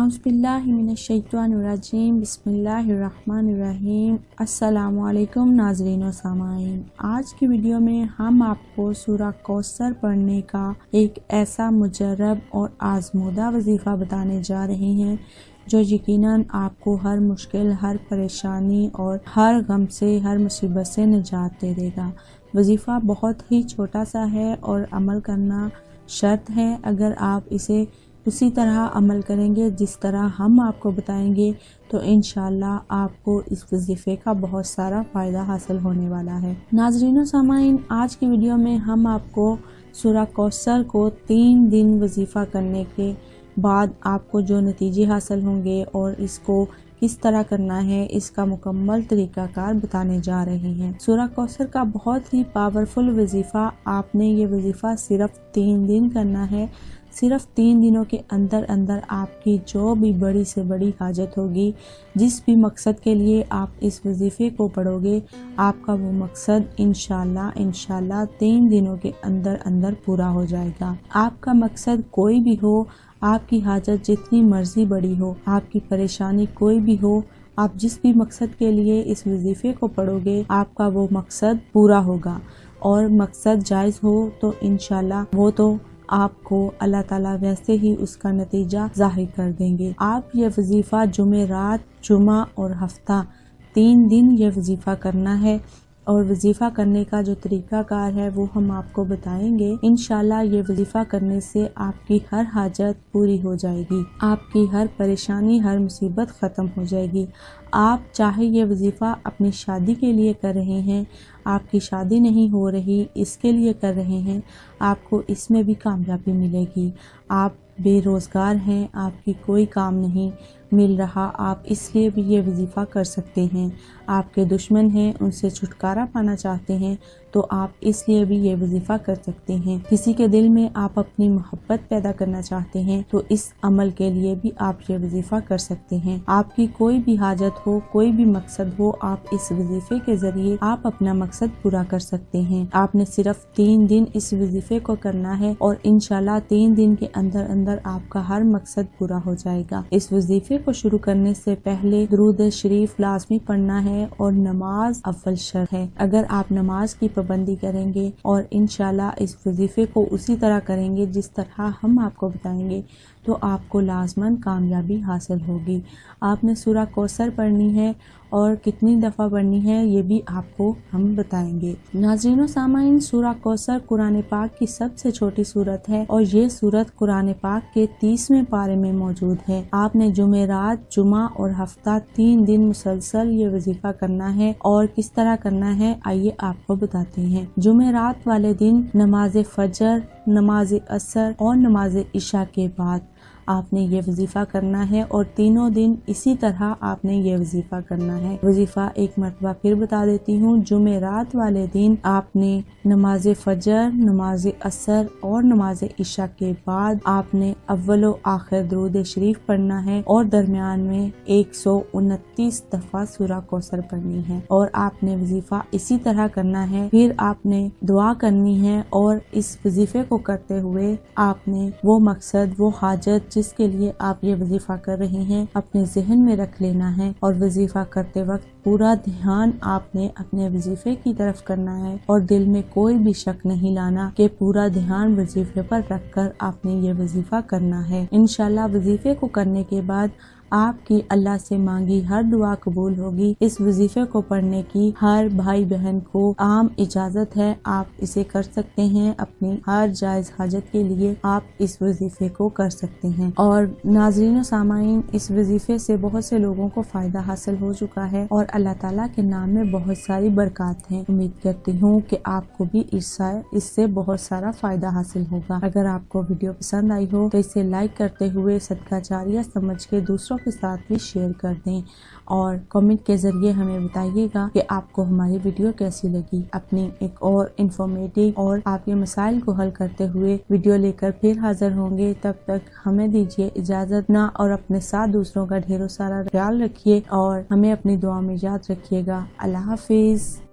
औज़ुबिल्लाहिमिनश्शैतानिर्रजीम बिस्मिल्लाहिर्रहमानिर्रहीम। अस्सलामु अलैकुम नाज़रीन और सामाईन, आज की वीडियो में हम आपको सूरह कौसर पढ़ने का एक ऐसा मुजर्रब और आज़मूदा वजीफ़ा बताने जा रहे हैं जो यकीनन आपको हर मुश्किल, हर परेशानी और हर गम से, हर मुसीबत से निजात दे देगा। वजीफ़ा बहुत ही छोटा सा है और अमल करना शर्त है। अगर आप इसे उसी तरह अमल करेंगे जिस तरह हम आपको बताएंगे तो इंशाअल्लाह आपको इस वजीफ़े का बहुत सारा फ़ायदा हासिल होने वाला है। नाज़रीन सामाइन, आज की वीडियो में हम आपको सूरह कौसर को 3 दिन वजीफ़ा करने के बाद आपको जो नतीजे हासिल होंगे और इसको किस तरह करना है, इसका मुकम्मल तरीक़ाकार बताने जा रहे हैं। सूरह कौसर का बहुत ही पावरफुल वजीफ़ा, आपने ये वजीफ़ा सिर्फ 3 दिन करना है। सिर्फ 3 दिनों के अंदर अंदर आपकी जो भी बड़ी से बड़ी हाजत होगी, जिस भी मकसद के लिए आप इस वजीफ़े को पढ़ोगे, आपका वो मकसद इंशाअल्लाह 3 दिनों के अंदर अंदर पूरा हो जाएगा। आपका मकसद कोई भी हो, आपकी हाजत जितनी मर्जी बड़ी हो, आपकी परेशानी कोई भी हो, आप जिस भी मकसद के लिए इस वजीफ़े को पढ़ोगे, आपका वो मकसद पूरा होगा। और मकसद जायज़ हो तो इंशाअल्लाह वो तो आपको अल्लाह ताला वैसे ही उसका नतीजा ज़ाहिर कर देंगे। आप ये वजीफ़ा जुमेरात, जुमा और हफ्ता 3 दिन ये वजीफ़ा करना है और वजीफ़ा करने का जो तरीक़ाकार है वो हम आपको बताएंगे। इंशाअल्लाह ये वजीफ़ा करने से आपकी हर हाजत पूरी हो जाएगी, आपकी हर परेशानी, हर मुसीबत ख़त्म हो जाएगी। आप चाहे ये वजीफ़ा अपनी शादी के लिए कर रहे हैं, आपकी शादी नहीं हो रही इसके लिए कर रहे हैं, आपको इसमें भी कामयाबी मिलेगी। आप बेरोज़गार हैं, आपकी कोई काम नहीं मिल रहा, आप इसलिए भी ये वजीफ़ा कर सकते हैं। आपके दुश्मन हैं, उनसे छुटकारा पाना चाहते हैं तो आप इसलिए भी ये वजीफ़ा कर सकते हैं। किसी के दिल में आप अपनी मोहब्बत पैदा करना चाहते हैं तो इस अमल के लिए भी आप ये वजीफ़ा कर सकते हैं। आपकी कोई भी हाजत हो, कोई भी मकसद हो, आप इस वजीफ़े के ज़रिए आप अपना मकसद पूरा कर सकते हैं। आपने सिर्फ 3 दिन इस वजीफ़े को करना है और इंशाअल्लाह 3 दिन के अंदर अंदर आपका हर मकसद पूरा हो जाएगा। इस वजीफ़े को शुरू करने से पहले दुरूद शरीफ लाजमी पढ़ना है और नमाज अव्वल शर्त है। अगर आप नमाज की पाबंदी करेंगे और इंशाअल्लाह इस वजीफ़े को उसी तरह करेंगे जिस तरह हम आपको बताएंगे तो आपको लाजमन कामयाबी हासिल होगी। आपने सूरह कौसर पढ़नी है और कितनी दफ़ा पढ़नी है ये भी आपको हम बताएंगे। नाज़रीन व सामाइन, सूरह कौसर कुरान पाक की सबसे छोटी सूरत है और ये सूरत कुरान पाक के 30वें पारे में मौजूद है। आपने जुमेरात, जुमा और हफ्ता 3 दिन मुसलसल ये वजीफ़ा करना है और किस तरह करना है आइए आपको बताते हैं। जुमेरात वाले दिन नमाज फजर, नमाज असर और नमाज इशा के बाद आपने ये वजीफ़ा करना है और तीनों दिन इसी तरह आपने ये वजीफ़ा करना है। वजीफ़ा एक मरतबा फिर बता देती हूँ। जुमेरात वाले दिन आपने नमाज फजर, नमाज असर और नमाज इशा के बाद आपने अव्वल व आखिर दुरूद शरीफ पढ़ना है और दरमियान में 129 दफ़ा सूरह कौसर पढ़नी है और आपने वजीफ़ा इसी तरह करना है। फिर आपने दुआ करनी है और इस वजीफ़े को करते हुए आपने वो मकसद, वो हाजत जिसके लिए आप ये वजीफ़ा कर रहे हैं अपने जहन में रख लेना है और वजीफ़ा करते वक्त पूरा ध्यान आपने अपने वजीफ़े की तरफ करना है और दिल में कोई भी शक नहीं लाना कि पूरा ध्यान वजीफ़े पर रखकर आपने ये वजीफ़ा करना है। इंशाअल्लाह वजीफ़े को करने के बाद आपकी अल्लाह से मांगी हर दुआ कबूल होगी। इस वजीफे को पढ़ने की हर भाई बहन को आम इजाजत है, आप इसे कर सकते हैं। अपनी हर जायज हाजत के लिए आप इस वजीफे को कर सकते हैं। और नाज़रीन सामाइन, इस वजीफे से बहुत से लोगों को फायदा हासिल हो चुका है और अल्लाह ताला के नाम में बहुत सारी बरकत हैं। उम्मीद करती हूँ कि आपको भी इससे बहुत सारा फायदा हासिल होगा। अगर आपको वीडियो पसंद आई हो तो इसे लाइक करते हुए सदका जारिया समझ के दूसरों के साथ भी शेयर कर दें और कमेंट के जरिए हमें बताइएगा कि आपको हमारी वीडियो कैसी लगी। अपनी एक और इंफॉर्मेटिव और आपके मसाइल को हल करते हुए वीडियो लेकर फिर हाजिर होंगे। तब तक हमें दीजिए इजाजत ना और अपने साथ दूसरों का ढेरों सारा ख्याल रखिए और हमें अपनी दुआ में याद रखिएगा। अल्लाह हाफिज।